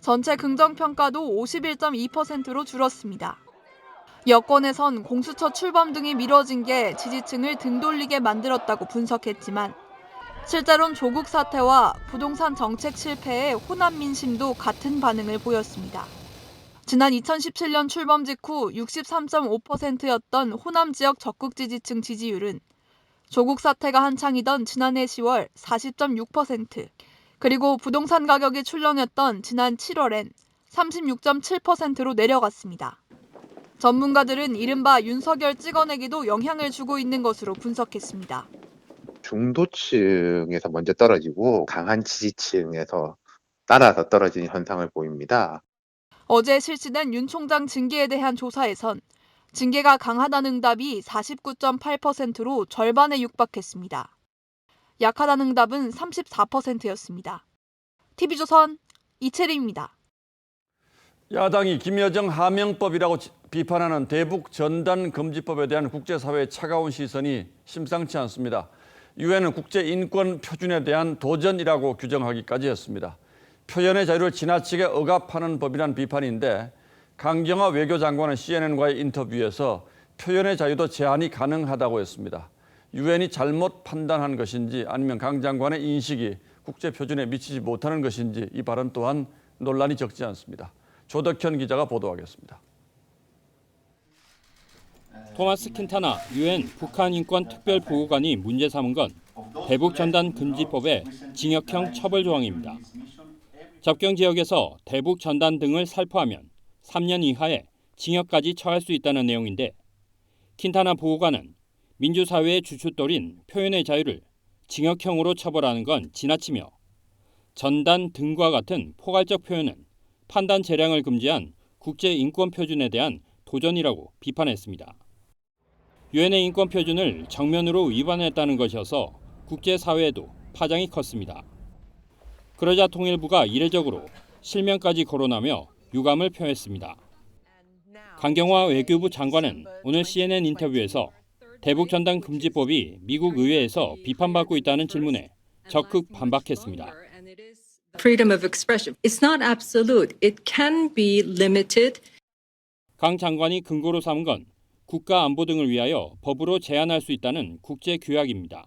전체 긍정평가도 51.2%로 줄었습니다. 여권에선 공수처 출범 등이 미뤄진 게 지지층을 등 돌리게 만들었다고 분석했지만 실제로는 조국 사태와 부동산 정책 실패에 호남 민심도 같은 반응을 보였습니다. 지난 2017년 출범 직후 63.5%였던 호남 지역 적극 지지층 지지율은 조국 사태가 한창이던 지난해 10월 40.6%, 그리고 부동산 가격이 출렁였던 지난 7월엔 36.7%로 내려갔습니다. 전문가들은 이른바 윤석열 찍어내기도 영향을 주고 있는 것으로 분석했습니다. 중도층에서 먼저 떨어지고 강한 지지층에서 따라서 떨어지는 현상을 보입니다. 어제 실시된 윤 총장 징계에 대한 조사에선 징계가 강하다는 응답이 49.8%로 절반에 육박했습니다. 약하다는 응답은 34%였습니다. TV조선 이채리입니다. 야당이 김여정 하명법이라고 비판하는 대북 전단 금지법에 대한 국제사회의 차가운 시선이 심상치 않습니다. 유엔은 국제인권 표준에 대한 도전이라고 규정하기까지 했습니다. 표현의 자유를 지나치게 억압하는 법이란 비판인데 강경화 외교장관은 CNN과의 인터뷰에서 표현의 자유도 제한이 가능하다고 했습니다. 유엔이 잘못 판단한 것인지 아니면 강 장관의 인식이 국제 표준에 미치지 못하는 것인지 이 발언 또한 논란이 적지 않습니다. 조덕현 기자가 보도하겠습니다. 토마스 킨타나 유엔 북한 인권 특별 보고관이 문제 삼은 건 대북 전단 금지법의 징역형 처벌 조항입니다. 접경 지역에서 대북 전단 등을 살포하면 3년 이하의 징역까지 처할 수 있다는 내용인데 킨타나 보고관은 민주사회의 주춧돌인 표현의 자유를 징역형으로 처벌하는 건 지나치며 전단 등과 같은 포괄적 표현은 판단 재량을 금지한 국제인권표준에 대한 도전이라고 비판했습니다. 유엔의 인권표준을 정면으로 위반했다는 것이어서 국제사회에도 파장이 컸습니다. 그러자 통일부가 이례적으로 실명까지 거론하며 유감을 표했습니다. 강경화 외교부 장관은 오늘 CNN 인터뷰에서 대북 전단 금지법이 미국 의회에서 비판받고 있다는 질문에 적극 반박했습니다. Freedom of expression. It's not absolute. It can be limited. 강 장관이 근거로 삼은 건 국가 안보 등을 위하여 법으로 제한할 수 있다는 국제 규약입니다.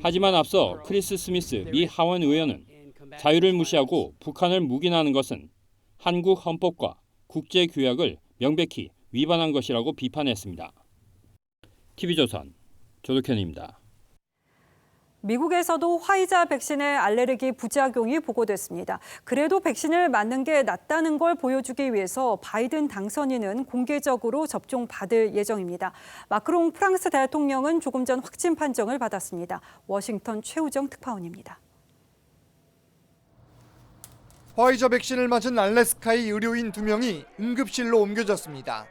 하지만 앞서 크리스 스미스 미 하원 의원은 자유를 무시하고 북한을 묵인하는 것은 한국 헌법과 국제 규약을 명백히 위반한 것이라고 비판했습니다. TV조선 조덕현입니다. 미국에서도 화이자 백신의 알레르기 부작용이 보고됐습니다. 그래도 백신을 맞는 게 낫다는 걸 보여주기 위해서 바이든 당선인은 공개적으로 접종받을 예정입니다. 마크롱 프랑스 대통령은 조금 전 확진 판정을 받았습니다. 워싱턴 최우정 특파원입니다. 화이자 백신을 맞은 알래스카의 의료인 2명이 응급실로 옮겨졌습니다.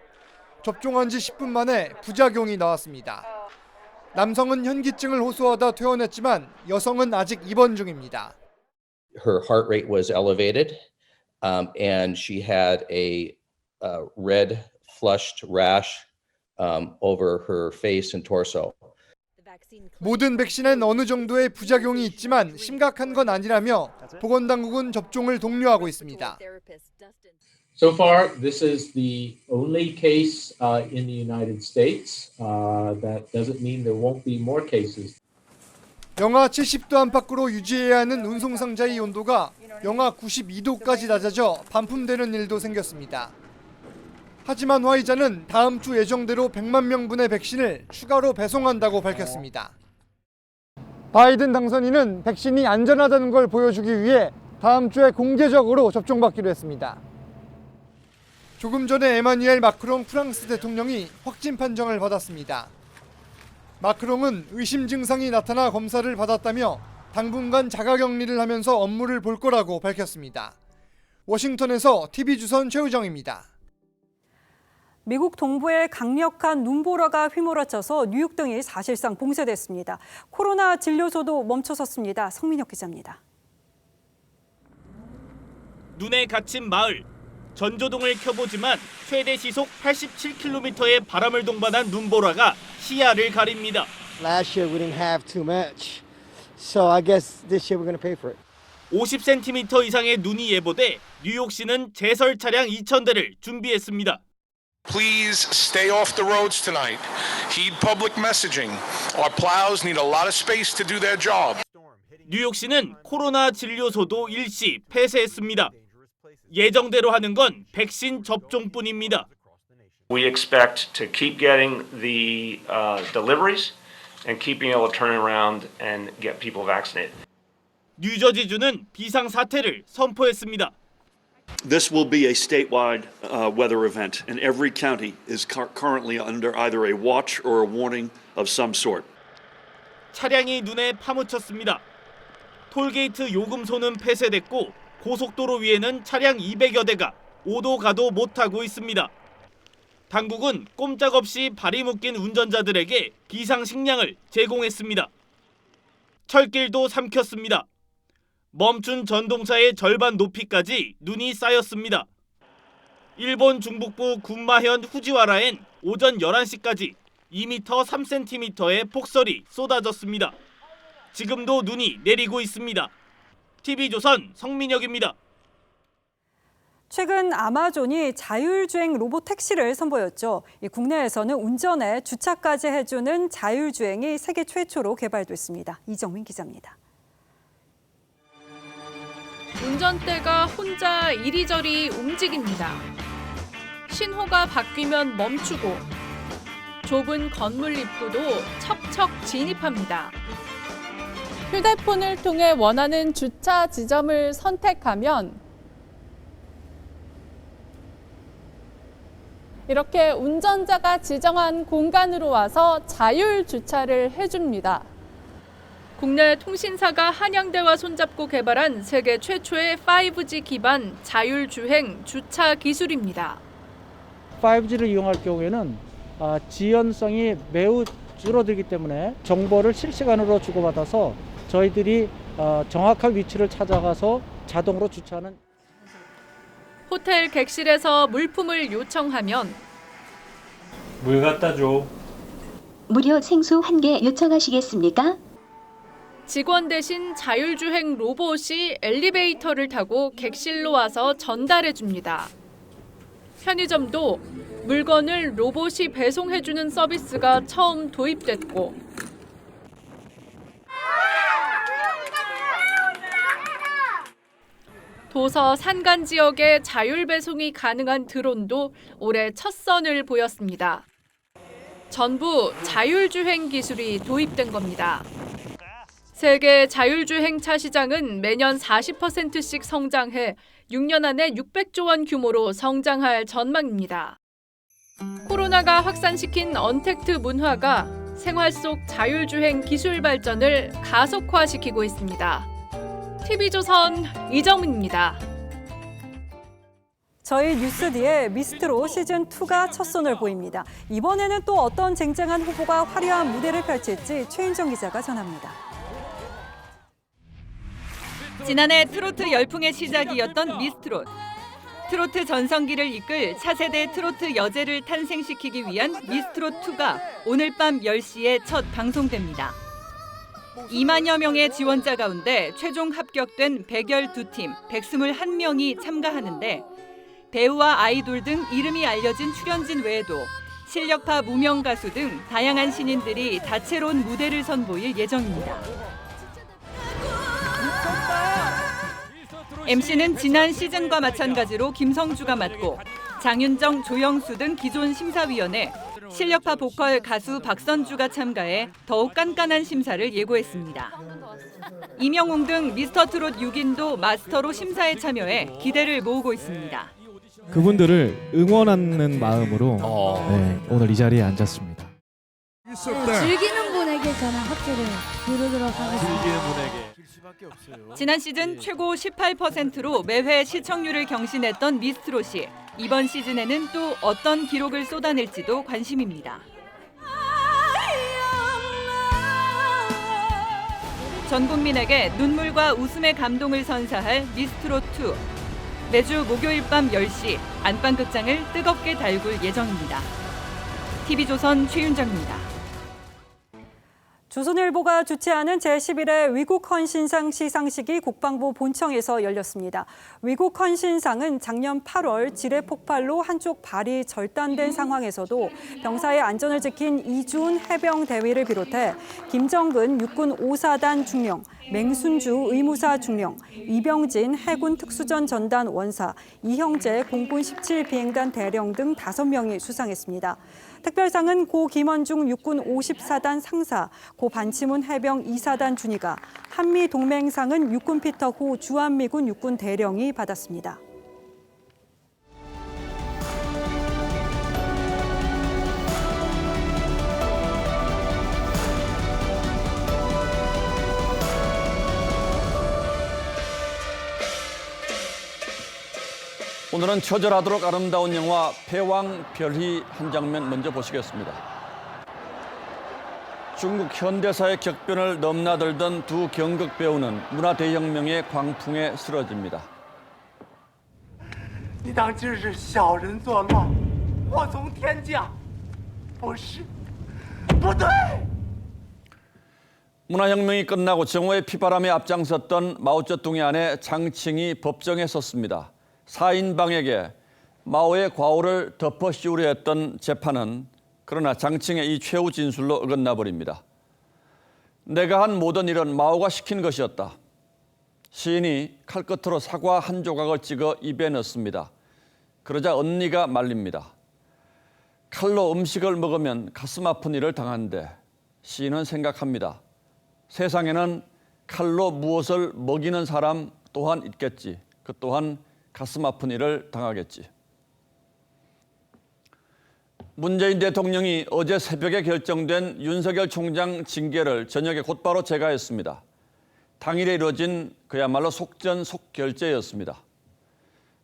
접종한 지 10분 만에 부작용이 나왔습니다. 남성은 현기증을 호소하다 퇴원했지만 여성은 아직 입원 중입니다. Her heart rate was elevated, and she had a red flushed rash over her face and torso. 모든 백신엔 어느 정도의 부작용이 있지만 심각한 건 아니라며 보건당국은 접종을 독려하고 있습니다. So far, this is the only case in the United States. That doesn't mean there won't be more cases. 영하 70도 안팎으로 유지해야 하는 운송상자의 온도가 영하 92도까지 낮아져 반품되는 일도 생겼습니다. 하지만 화이자는 다음 주 예정대로 100만 명분의 백신을 추가로 배송한다고 밝혔습니다. 바이든 당선인은 백신이 안전하다는 걸 보여주기 위해 다음 주에 공개적으로 접종받기로 했습니다. 조금 전에 에마뉘엘 마크롱 프랑스 대통령이 확진 판정을 받았습니다. 마크롱은 의심 증상이 나타나 검사를 받았다며 당분간 자가격리를 하면서 업무를 볼 거라고 밝혔습니다. 워싱턴에서 TV조선 최우정입니다. 미국 동부에 강력한 눈보라가 휘몰아쳐서 뉴욕 등이 사실상 봉쇄됐습니다. 코로나 진료소도 멈춰섰습니다. 성민혁 기자입니다. 눈에 갇힌 마을. 전조등을 켜보지만 최대 시속 87km의 바람을 동반한 눈보라가 시야를 가립니다. Last year we didn't have too much, so I guess this year we're going to pay for it. 50cm 이상의 눈이 예보돼 뉴욕시는 제설 차량 2,000대를 준비했습니다. Please stay off the roads tonight. Heed public messaging. Our plows need a lot of space to do their job. 뉴욕시는 코로나 진료소도 일시 폐쇄했습니다. 예정대로 하는 건 백신 접종뿐입니다. We expect to keep getting the deliveries and keep being able to turn around and get people vaccinated. 뉴저지주는 비상 사태를 선포했습니다. This will be a statewide weather event, and every county is currently under either a watch or a warning of some sort. 차량이 눈에 파묻혔습니다. 톨게이트 요금소는 폐쇄됐고 고속도로 위에는 차량 200여 대가 오도 가도 못하고 있습니다. 당국은 꼼짝없이 발이 묶인 운전자들에게 비상식량을 제공했습니다. 철길도 삼켰습니다. 멈춘 전동차의 절반 높이까지 눈이 쌓였습니다. 일본 중북부 군마현 후지와라엔 오전 11시까지 2m 3cm의 폭설이 쏟아졌습니다. 지금도 눈이 내리고 있습니다. TV조선 성민혁입니다. 최근 아마존이 자율주행 로봇 택시를 선보였죠. 국내에서는 운전에 주차까지 해주는 자율주행이 세계 최초로 개발됐습니다. 이정민 기자입니다. 운전대가 혼자 이리저리 움직입니다. 신호가 바뀌면 멈추고 좁은 건물 입구도 척척 진입합니다. 휴대폰을 통해 원하는 주차 지점을 선택하면 이렇게 운전자가 지정한 공간으로 와서 자율 주차를 해줍니다. 국내 통신사가 한양대와 손잡고 개발한 세계 최초의 5G 기반 자율주행 주차 기술입니다. 5G를 이용할 경우에는 지연성이 매우 줄어들기 때문에 정보를 실시간으로 주고받아서 저희들이 정확한 위치를 찾아가서 자동으로 주차하는. 호텔 객실에서 물품을 요청하면 물 갖다 줘. 무료 생수 1개 요청하시겠습니까? 직원 대신 자율주행 로봇이 엘리베이터를 타고 객실로 와서 전달해 줍니다. 편의점도 물건을 로봇이 배송해주는 서비스가 처음 도입됐고 도서 산간 지역에 자율 배송이 가능한 드론도 올해 첫 선을 보였습니다. 전부 자율주행 기술이 도입된 겁니다. 세계 자율주행차 시장은 매년 40%씩 성장해 6년 안에 600조 원 규모로 성장할 전망입니다. 코로나가 확산시킨 언택트 문화가 생활 속 자율주행 기술 발전을 가속화시키고 있습니다. TV조선 이정민입니다. 저희 뉴스D의 미스트롯 시즌2가 첫 손을 보입니다. 이번에는 또 어떤 쟁쟁한 후보가 화려한 무대를 펼칠지 최윤정 기자가 전합니다. 지난해 트로트 열풍의 시작이었던 미스트롯. 트로트 전성기를 이끌 차세대 트로트 여제를 탄생시키기 위한 미스트롯2가 오늘 밤 10시에 첫 방송됩니다. 2만여 명의 지원자 가운데 최종 합격된 112팀 121명이 참가하는데 배우와 아이돌 등 이름이 알려진 출연진 외에도 실력파 무명 가수 등 다양한 신인들이 다채로운 무대를 선보일 예정입니다. MC는 지난 시즌과 마찬가지로 김성주가 맡고 장윤정, 조영수 등 기존 심사위원회, 실력파 보컬 가수 박선주가 참가해 더욱 깐깐한 심사를 예고했습니다. 이명웅 등 미스터트롯 6인도 마스터로 심사에 참여해 기대를 모으고 있습니다. 그분들을 응원하는 마음으로 오늘 이 자리에 앉았습니다. 즐기는 분에게 저는 합주를 부르도록 하겠습니다. 지난 시즌 최고 18%로 매회 시청률을 경신했던 미스트롯이 이번 시즌에는 또 어떤 기록을 쏟아낼지도 관심입니다. 전 국민에게 눈물과 웃음의 감동을 선사할 미스트롯2. 매주 목요일 밤 10시 안방극장을 뜨겁게 달굴 예정입니다. TV조선 최윤정입니다. 조선일보가 주최하는 제11회 위국헌신상 시상식이 국방부 본청에서 열렸습니다. 위국헌신상은 작년 8월 지뢰 폭발로 한쪽 발이 절단된 상황에서도 병사의 안전을 지킨 이준 해병 대위를 비롯해 김정근 육군 5사단 중령, 맹순주 의무사 중령, 이병진 해군 특수전 전단 원사, 이형재 공군 17 비행단 대령 등 5명이 수상했습니다. 특별상은 고 김원중 육군 54단 상사, 고 반치문 해병 2사단 준위가, 한미동맹상은 육군 피터 호 주한미군 육군 대령이 받았습니다. 오늘은 처절하도록 아름다운 영화 패왕별희 한 장면 먼저 보시겠습니다. 중국 현대사의 격변을 넘나들던 두 경극 배우는 문화대혁명의 광풍에 쓰러집니다. 你当这是小人作乱，祸从天降，不是，不对。 문화혁명이 끝나고 정오의 피바람에 앞장섰던 마오쩌둥의 아내 장칭이 법정에 섰습니다. 사인방에게 마오의 과오를 덮어 씌우려 했던 재판은 그러나 장칭의 이 최후 진술로 어긋나 버립니다. 내가 한 모든 일은 마오가 시킨 것이었다. 시인이 칼끝으로 사과 한 조각을 찍어 입에 넣습니다. 그러자 언니가 말립니다. 칼로 음식을 먹으면 가슴 아픈 일을 당한대. 시인은 생각합니다. 세상에는 칼로 무엇을 먹이는 사람 또한 있겠지. 그 또한 가슴 아픈 일을 당하겠지. 문재인 대통령이 어제 새벽에 결정된 윤석열 총장 징계를 저녁에 곧바로 재가했습니다. 당일에 이뤄진 그야말로 속전속결제였습니다.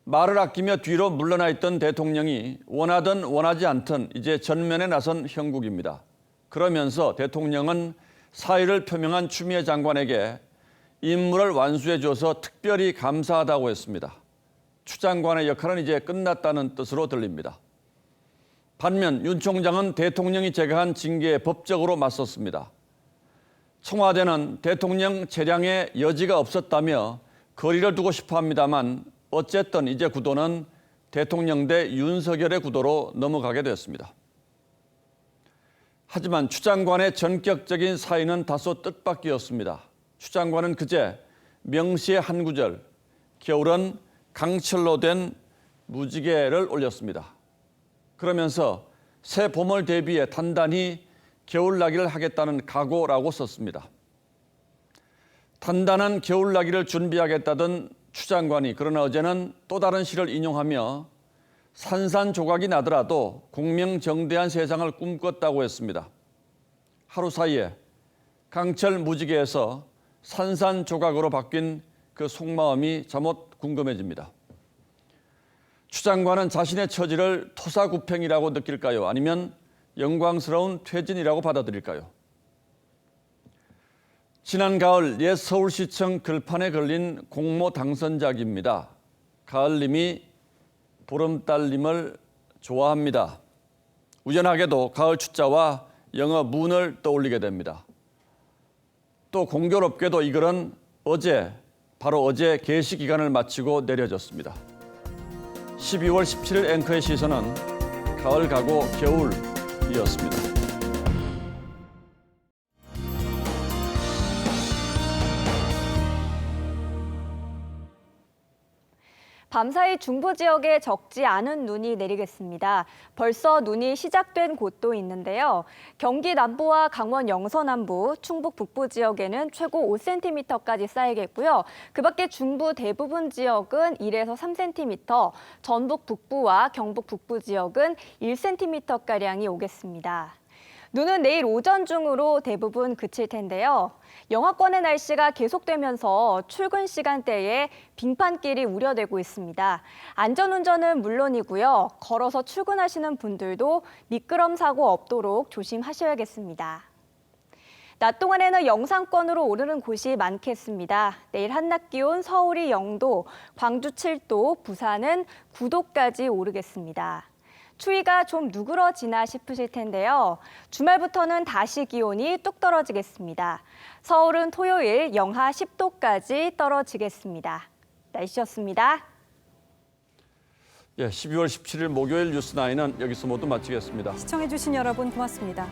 말을 아끼며 뒤로 물러나 있던 대통령이 원하든 원하지 않든 이제 전면에 나선 형국입니다. 그러면서 대통령은 사의를 표명한 추미애 장관에게 임무를 완수해 줘서 특별히 감사하다고 했습니다. 추 장관의 역할은 이제 끝났다는 뜻으로 들립니다. 반면 윤 총장은 대통령이 제거한 징계에 법적으로 맞섰습니다. 청와대는 대통령 재량에 여지가 없었다며 거리를 두고 싶어 합니다만 어쨌든 이제 구도는 대통령 대 윤석열의 구도로 넘어가게 되었습니다. 하지만 추 장관의 전격적인 사의는 다소 뜻밖이었습니다. 추 장관은 그제 명시의 한 구절, 겨울은 강철로 된 무지개를 올렸습니다. 그러면서 새 봄을 대비해 단단히 겨울나기를 하겠다는 각오라고 썼습니다. 단단한 겨울나기를 준비하겠다던 추 장관이 그러나 어제는 또 다른 시를 인용하며 산산조각이 나더라도 공명정대한 세상을 꿈꿨다고 했습니다. 하루 사이에 강철 무지개에서 산산조각으로 바뀐 그 속마음이 잠옷 궁금해집니다. 추 장관은 자신의 처지를 토사구팽이라고 느낄까요? 아니면 영광스러운 퇴진이라고 받아들일까요? 지난 가을 옛 서울시청 글판에 걸린 공모 당선작입니다. 가을님이 보름달님을 좋아합니다. 우연하게도 가을 추자와 영어 문을 떠올리게 됩니다. 또 공교롭게도 이 글은 바로 어제 게시 기간을 마치고 내려졌습니다. 12월 17일 앵커의 시선은 가을 가고 겨울이었습니다. 밤사이 중부 지역에 적지 않은 눈이 내리겠습니다. 벌써 눈이 시작된 곳도 있는데요. 경기 남부와 강원 영서 남부, 충북 북부 지역에는 최고 5cm까지 쌓이겠고요. 그 밖에 중부 대부분 지역은 1에서 3cm, 전북 북부와 경북 북부 지역은 1cm가량이 오겠습니다. 눈은 내일 오전 중으로 대부분 그칠 텐데요. 영하권의 날씨가 계속되면서 출근 시간대에 빙판길이 우려되고 있습니다. 안전운전은 물론이고요. 걸어서 출근하시는 분들도 미끄럼 사고 없도록 조심하셔야겠습니다. 낮 동안에는 영상권으로 오르는 곳이 많겠습니다. 내일 한낮 기온 서울이 0도, 광주 7도, 부산은 9도까지 오르겠습니다. 추위가 좀 누그러지나 싶으실 텐데요. 주말부터는 다시 기온이 뚝 떨어지겠습니다. 서울은 토요일 영하 10도까지 떨어지겠습니다. 날씨였습니다. 예, 12월 17일 목요일 뉴스9은 여기서 모두 마치겠습니다. 시청해주신 여러분 고맙습니다.